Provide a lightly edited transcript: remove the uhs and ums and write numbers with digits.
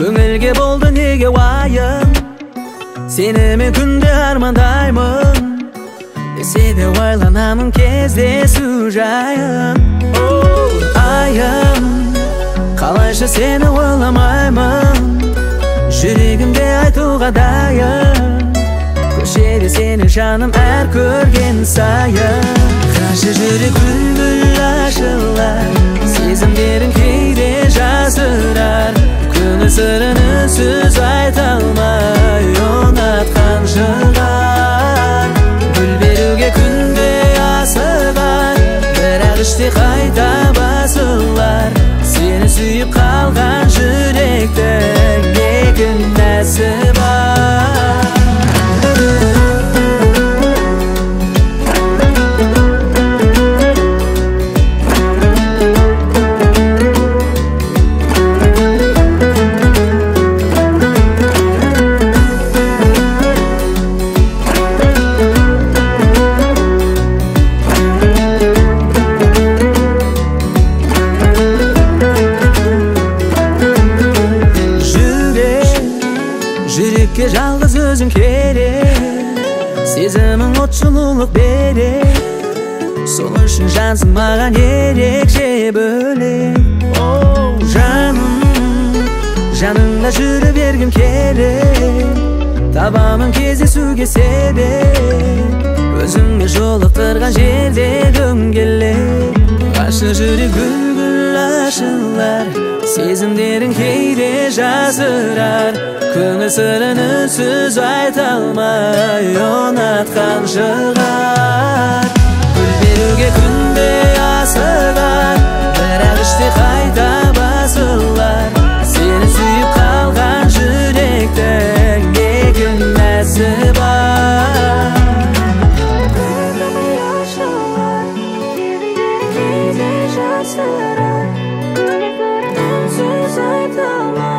Көңілге болды неге уайым, сені мен күнде армандаймын, десе де ойланамын кездесу жайын. Айым, қалайша сені ойламаймын, жүрегімде айтуға дайын, көшеде сені жаным әр көрген сайын. Қашы жүрек бүлбүл ашылар, сезімдерін кейде жасырар, көңіл сырын үнсіз айта алмай ұнатқан шығар. Гүл беруге күнде асығар, бірақ іште қайта басылар, сені сүйіп қалған жүректің не күнәсі бар. Жүрекке жалғыз өзің керек, сезімің от жылулық берек, сол үшін жансың маған ерекше бөлек. Жаным, жаныңда жүре бергім керек, табамын кездесуге себеп, өзіңе жолықтырған жерде дөңгелек. Ғашық жүрек бүлбүл ашылар, сезімдерін кейде жасырар, көңіл сырын үнсіз айта алмай ұнатқан шығар. Гүл беруге күнде асығар, бірақ іште қайта басылар, сені сүйіп қалған жүректің не күнәсі бар. Кейде жасырар, көңіл сырын үнсіз айта алмай